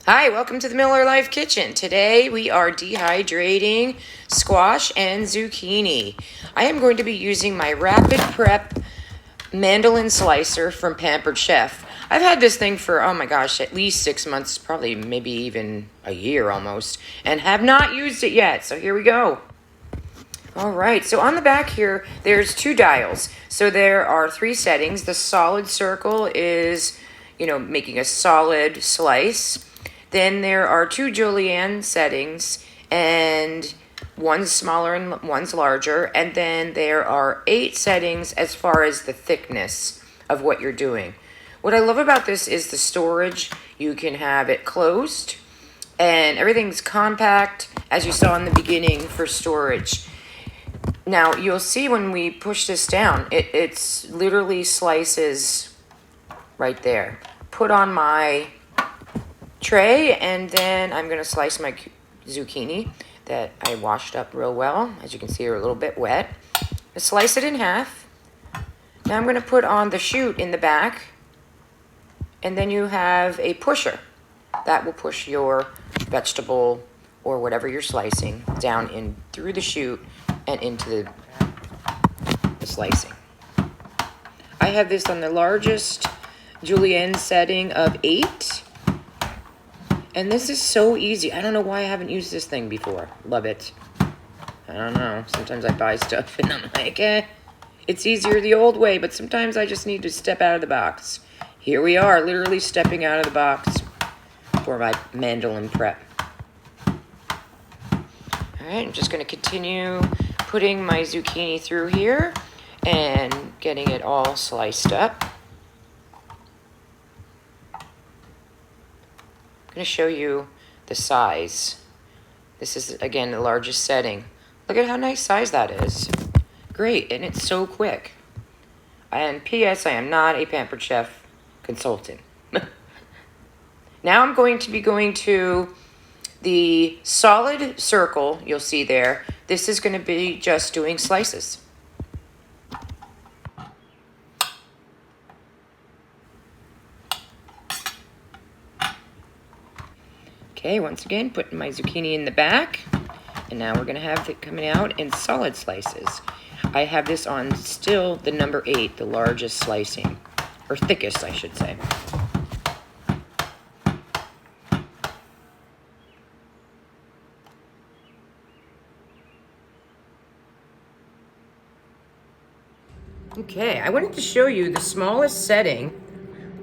Hi, welcome to the Miller Life Kitchen. Today we are dehydrating squash and zucchini. I am going to be using my Rapid Prep Mandolin slicer from Pampered Chef. I've had this thing for, oh my gosh, at least 6 months, probably maybe even a year almost, and have not used it yet. So here we go. All right, so on the back here, there's two dials. So there are 3 settings. The solid circle is, making a solid slice. Then there are 2 julienne settings, and one's smaller and one's larger. And then there are 8 settings as far as the thickness of what you're doing. What I love about this is the storage. You can have it closed, and everything's compact, as you saw in the beginning, for storage. Now, you'll see when we push this down, it's literally slices right there. Put on my tray, and then I'm going to slice my zucchini that I washed up real well. As you can see, they're a little bit wet. I slice it in half. Now I'm going to put on the chute in the back, and then you have a pusher. That will push your vegetable or whatever you're slicing down in through the chute and into the slicing. I have this on the largest julienne setting of 8. And this is so easy. I don't know why I haven't used this thing before. Love it. I don't know. Sometimes I buy stuff and I'm like, it's easier the old way, but sometimes I just need to step out of the box. Here we are, literally stepping out of the box for my mandolin prep. All right, I'm just going to continue putting my zucchini through here and getting it all sliced up. I'm going to show you the size. This is, again, the largest setting. Look at how nice size that is. Great, and it's so quick. And P.S. I am not a Pampered Chef consultant. Now I'm going to be going to the solid circle you'll see there. This is going to be just doing slices. Okay, once again, putting my zucchini in the back. And now we're going to have it coming out in solid slices. I have this on still the number 8, the largest slicing. Or thickest, I should say. Okay, I wanted to show you the smallest setting.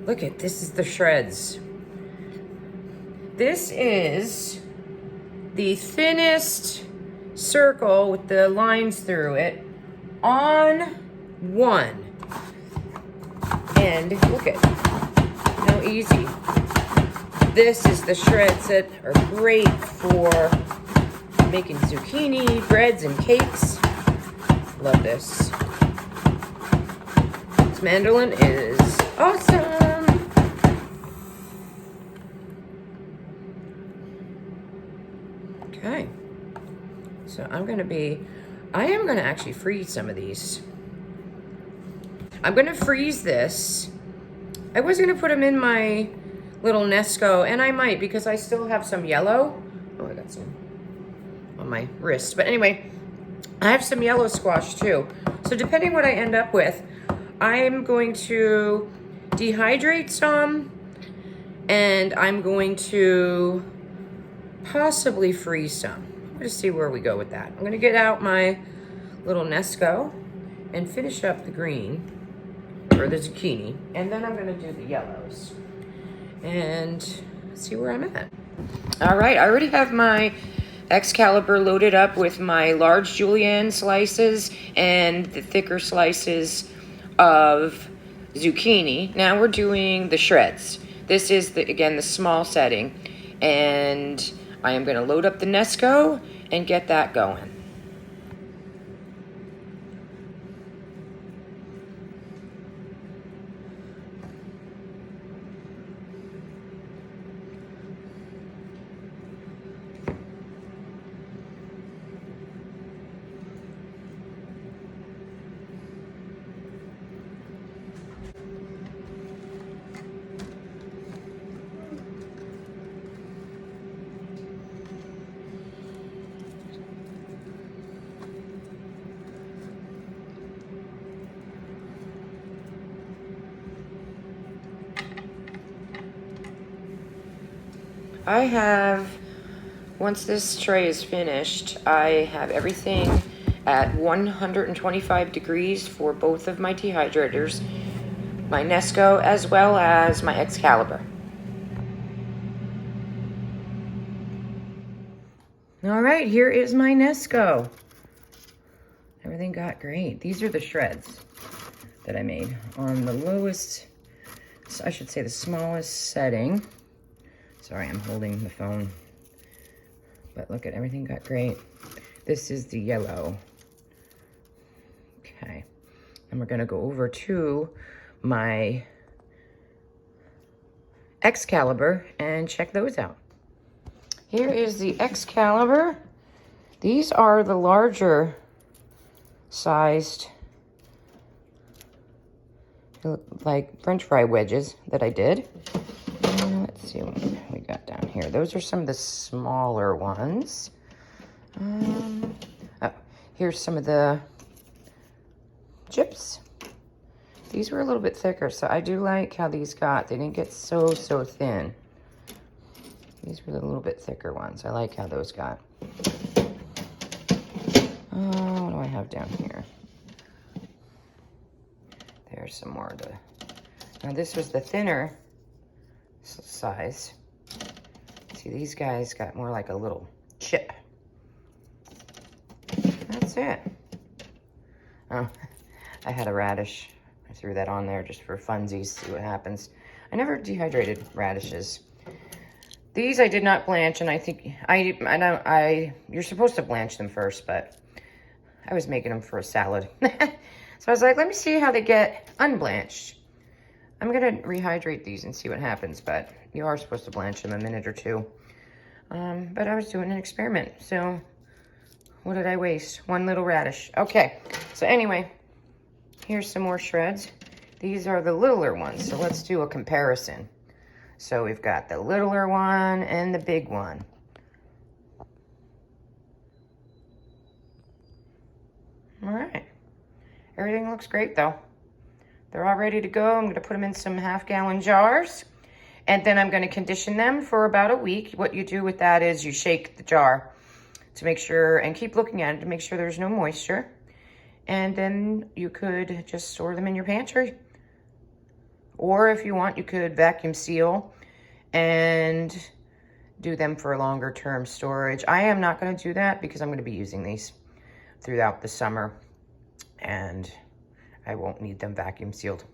Look at this, is the shreds. This is the thinnest circle with the lines through it on 1. And look at how easy. This is the shreds that are great for making zucchini, breads, and cakes. Love this. This mandolin is awesome. Okay, so I am going to actually freeze some of these. I'm going to freeze this. I was going to put them in my little Nesco, and I might because I still have some yellow. Oh, I got some on my wrist. But anyway, I have some yellow squash too. So depending what I end up with, I'm going to dehydrate some, and I'm going to possibly freeze some. I'm going to see where we go with that. I'm going to get out my little Nesco and finish up the green, or the zucchini, and then I'm going to do the yellows and see where I'm at. All right, I already have my Excalibur loaded up with my large julienne slices and the thicker slices of zucchini. Now we're doing the shreds. This is, again, the small setting, and I am going to load up the Nesco and get that going. I have, once this tray is finished, I have everything at 125 degrees for both of my dehydrators, my Nesco as well as my Excalibur. All right, here is my Nesco. Everything got great. These are the shreds that I made on the lowest, I should say the smallest setting. Sorry, I'm holding the phone. But look at everything got great. This is the yellow. Okay, and we're gonna go over to my Excalibur and check those out. Here is the Excalibur. These are the larger sized, like French fry wedges that I did. Let's see what we got down here. Those are some of the smaller ones. Oh, here's some of the chips. These were a little bit thicker, so I do like how these got. They didn't get so thin. These were the little bit thicker ones. I like how those got. What do I have down here? There's some more of the... Now this was the thinner size. See, these guys got more like a little chip. That's it. Oh, I had a radish. I threw that on there just for funsies, see what happens. I never dehydrated radishes. These I did not blanch, and I think you're supposed to blanch them first, but I was making them for a salad. So I was like, let me see how they get unblanched. I'm gonna rehydrate these and see what happens, but you are supposed to blanch them a minute or two. But I was doing an experiment, so what did I waste? One little radish. Okay, so anyway, here's some more shreds. These are the littler ones, so let's do a comparison. So we've got the littler one and the big one. All right, everything looks great though. They're all ready to go. I'm gonna put them in some half-gallon jars, and then I'm gonna condition them for about a week. What you do with that is you shake the jar to make sure, and keep looking at it to make sure there's no moisture. And then you could just store them in your pantry. Or if you want, you could vacuum seal and do them for longer term storage. I am not gonna do that because I'm gonna be using these throughout the summer, and I won't need them vacuum sealed.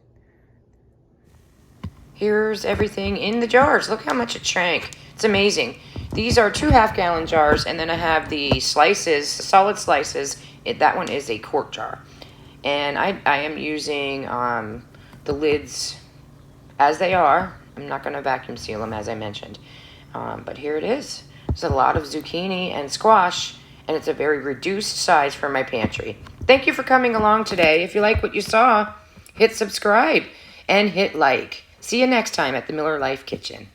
Here's everything in the jars. Look how much it shrank. It's amazing. These are 2 half-gallon jars, and then I have the slices, solid slices. That one is a quart jar. And I am using the lids as they are. I'm not gonna vacuum seal them, as I mentioned. But here it is. There's a lot of zucchini and squash, and it's a very reduced size for my pantry. Thank you for coming along today. If you like what you saw, hit subscribe and hit like. See you next time at the Miller Life Kitchen.